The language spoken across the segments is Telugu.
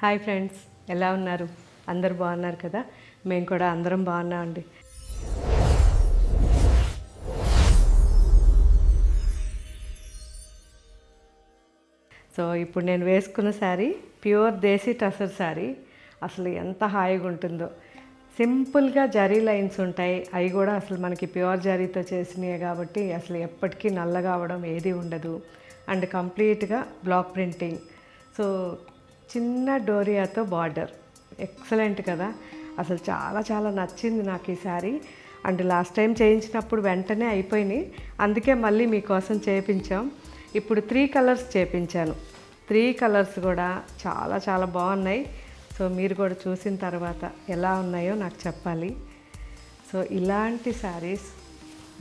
హాయ్ ఫ్రెండ్స్, ఎలా ఉన్నారు? అందరు బాగున్నారు కదా? మేము కూడా అందరం బాగున్నామండి. సో ఇప్పుడు నేను వేసుకున్న శారీ ప్యూర్ దేశీ టసర్ శారీ. అసలు ఎంత హాయిగా ఉంటుందో. సింపుల్గా జరీ లైన్స్ ఉంటాయి. అవి కూడా అసలు మనకి ప్యూర్ జరీతో చేసినవి కాబట్టి అసలు ఎప్పటికీ నల్లగా అవడం ఏది ఉండదు. అండ్ కంప్లీట్గా బ్లాక్ ప్రింటింగ్. సో చిన్న డోరియాతో బార్డర్ ఎక్సలెంట్ కదా. అసలు చాలా చాలా నచ్చింది నాకు ఈ శారీ. అండ్ లాస్ట్ టైం చేయించినప్పుడు వెంటనే అయిపోయినాయి, అందుకే మళ్ళీ మీకోసం చేయించాం. ఇప్పుడు 3 కలర్స్ చేయించాను. 3 కలర్స్ కూడా చాలా చాలా బాగున్నాయి. సో మీరు కూడా చూసిన తర్వాత ఎలా ఉన్నాయో నాకు చెప్పాలి. సో ఇలాంటి శారీస్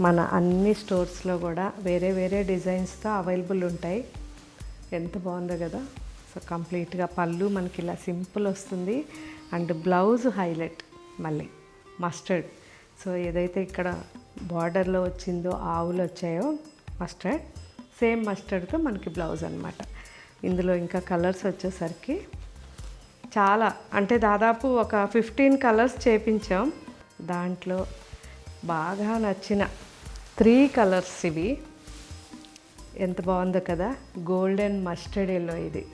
మన అన్ని స్టోర్స్లో కూడా వేరే వేరే డిజైన్స్తో అవైలబుల్ ఉంటాయి. ఎంత బాగుందో కదా. సో కంప్లీట్గా పళ్ళు మనకి ఇలా సింపుల్ వస్తుంది. అండ్ బ్లౌజ్ హైలైట్ మళ్ళీ మస్టర్డ్. సో ఏదైతే ఇక్కడ బార్డర్లో వచ్చిందో ఆవులు వచ్చాయో మస్టర్డ్, సేమ్ మస్టర్డ్తో మనకి బ్లౌజ్ అనమాట. ఇందులో ఇంకా కలర్స్ వచ్చేసరికి చాలా, అంటే దాదాపు ఒక 15 కలర్స్ చేపించాం. దాంట్లో బాగా నచ్చిన 3 కలర్స్ ఇవి. ఎంత బాగుందో కదా. గోల్డెన్ మస్టర్డ్ ఎల్లో ఇది.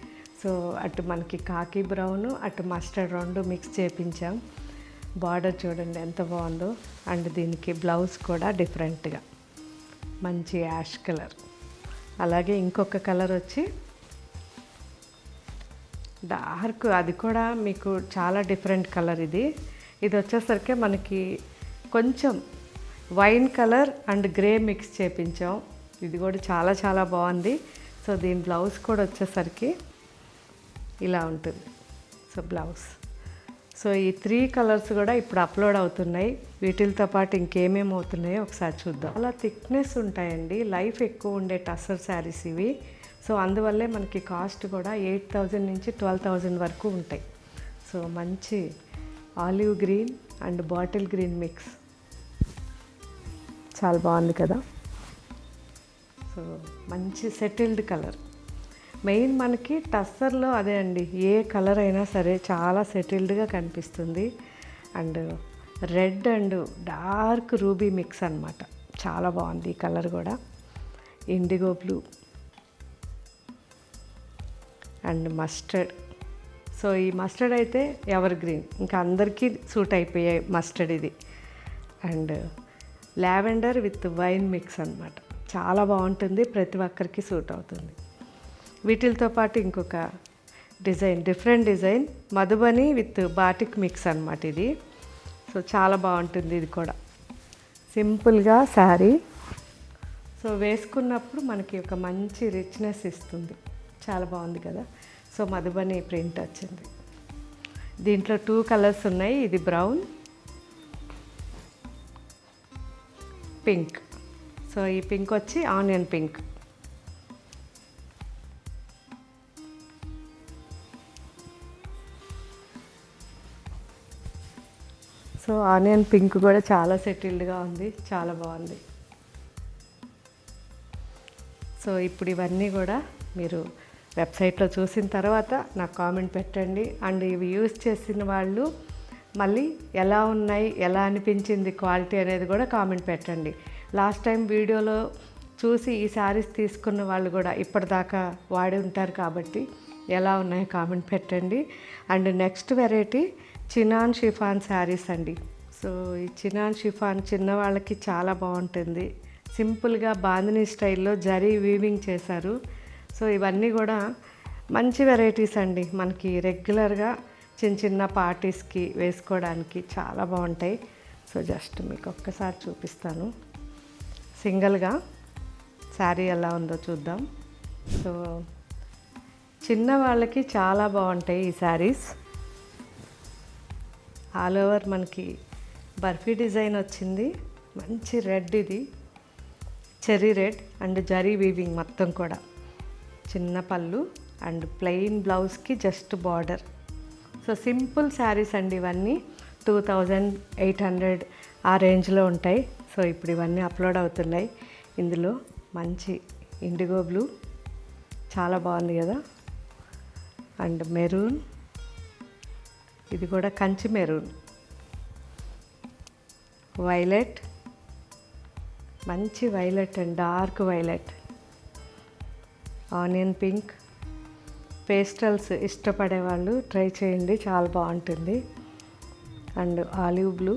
సో అటు మనకి కాకి బ్రౌను, అటు మస్టర్డ్ రెండు మిక్స్ చేపించాం. బార్డర్ చూడండి ఎంత బాగుందో. అండ్ దీనికి బ్లౌజ్ కూడా డిఫరెంట్గా మంచి యాష్ కలర్. అలాగే ఇంకొక కలర్ వచ్చి డార్క్, అది కూడా మీకు చాలా డిఫరెంట్ కలర్. ఇది వచ్చేసరికి మనకి కొంచెం wine colour and grey mix చేపించాం. ఇది కూడా చాలా చాలా బాగుంది. సో దీని బ్లౌజ్ కూడా వచ్చేసరికి ఇలా ఉంటుంది. So blouse. సో ఈ 3 కలర్స్ కూడా ఇప్పుడు అప్లోడ్ అవుతున్నాయి. వీటితో పాటు ఇంకేమేమి అవుతున్నాయో ఒకసారి చూద్దాం. అలా థిక్నెస్ ఉంటాయండి, లైఫ్ ఎక్కువ ఉండే టస్సర్ శారీస్ ఇవి. సో అందువల్లే మనకి కాస్ట్ కూడా 8,000 నుంచి 12,000 వరకు ఉంటాయి. సో మంచి olive green and bottle green mix చాలా బాగుంది కదా. సో మంచి సెటిల్డ్ కలర్. మెయిన్ మనకి టస్సర్లో అదే అండి, ఏ కలర్ అయినా సరే చాలా సెటిల్డ్గా కనిపిస్తుంది. And red and dark ruby mix అనమాట. చాలా బాగుంది ఈ కలర్ కూడా. IndiGo blue and mustard. So ఈ మస్టర్డ్ అయితే ఎవర్ గ్రీన్, ఇంకా అందరికీ సూట్ అయిపోయాయి మస్టర్డ్ ఇది. And lavender with wine mix అనమాట. చాలా బాగుంటుంది, ప్రతి ఒక్కరికి సూట్ అవుతుంది. వీటితో పాటు ఇంకొక design, different design, Madhubani with batik mix అనమాట ఇది. సో చాలా బాగుంటుంది ఇది కూడా. సింపుల్గా శారీ. సో వేసుకున్నప్పుడు మనకి ఒక మంచి రిచ్నెస్ ఇస్తుంది. చాలా బాగుంది కదా. సో మధుబని ప్రింట్ వచ్చింది. దీంట్లో 2 కలర్స్ ఉన్నాయి. ఇది బ్రౌన్, పింక్. సో ఈ పింక్ వచ్చి onion pink. So onion pink కూడా చాలా సెటిల్డ్గా ఉంది, చాలా బాగుంది. సో ఇప్పుడు ఇవన్నీ కూడా మీరు వెబ్సైట్లో చూసిన తర్వాత నాకు కామెంట్ పెట్టండి. అండ్ ఇవి యూజ్ చేసిన వాళ్ళు మళ్ళీ ఎలా ఉన్నాయి, ఎలా అనిపించింది క్వాలిటీ అనేది కూడా కామెంట్ పెట్టండి. లాస్ట్ టైం వీడియోలో చూసి ఈ శారీస్ తీసుకున్న వాళ్ళు కూడా ఇప్పటిదాకా వాడి ఉంటారు కాబట్టి ఎలా ఉన్నాయో కామెంట్ పెట్టండి. And next variety chinon chiffon saris అండి. సో ఈ చినాన్ షిఫాన్ చిన్నవాళ్ళకి చాలా బాగుంటుంది. సింపుల్గా బాందినీ స్టైల్లో జరీ వీవింగ్ చేశారు. సో ఇవన్నీ కూడా మంచి వెరైటీస్ అండి. మనకి రెగ్యులర్గా చిన్న చిన్న పార్టీస్కి వేసుకోవడానికి చాలా బాగుంటాయి. సో జస్ట్ మీకు ఒక్కసారి చూపిస్తాను. సింగిల్గా శారీ ఎలా ఉందో చూద్దాం. సో చిన్నవాళ్ళకి చాలా బాగుంటాయి ఈ శారీస్. ఆల్ ఓవర్ మనకి బర్ఫీ డిజైన్ వచ్చింది. మంచి రెడ్, ఇది cherry red and zari weaving మొత్తం కూడా. చిన్న పళ్ళు అండ్ ప్లెయిన్ బ్లౌజ్కి just border. So simple saris అండి ఇవన్నీ. 2,800 ఆ రేంజ్లో ఉంటాయి. సో ఇప్పుడు ఇవన్నీ అప్లోడ్ అవుతున్నాయి. ఇందులో మంచి ఇండిగో బ్లూ చాలా బాగుంది కదా. అండ్ మెరూన్ ఇది కూడా కంచి మెరూన్, వైలెట్, మంచి violet and dark violet, onion pink. Pastels ఇష్టపడే వాళ్ళు ట్రై చేయండి, చాలా బాగుంటుంది. And olive blue,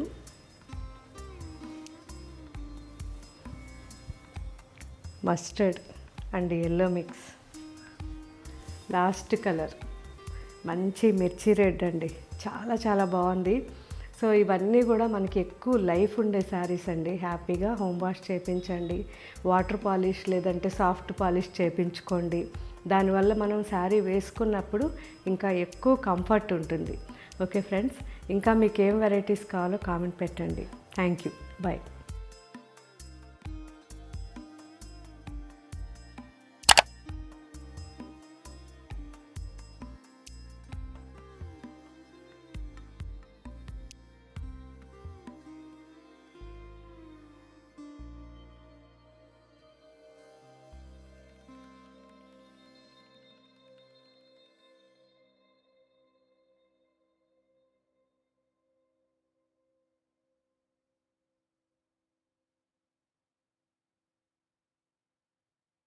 mustard and yellow mix. Last colour మంచి మిర్చి రెడ్ అండి, చాలా చాలా బాగుంది. సో ఇవన్నీ కూడా మనకి ఎక్కువ లైఫ్ ఉండే శారీస్ అండి. హ్యాపీగా హోమ్ వాష్ చేయించండి, వాటర్ పాలిష్ లేదంటే సాఫ్ట్ పాలిష్ చేయించుకోండి. దానివల్ల మనం శారీ వేసుకున్నప్పుడు ఇంకా ఎక్కువ కంఫర్ట్ ఉంటుంది. ఓకే ఫ్రెండ్స్, ఇంకా మీకు ఏం వెరైటీస్ కావాలో కామెంట్ పెట్టండి. Thank you, bye.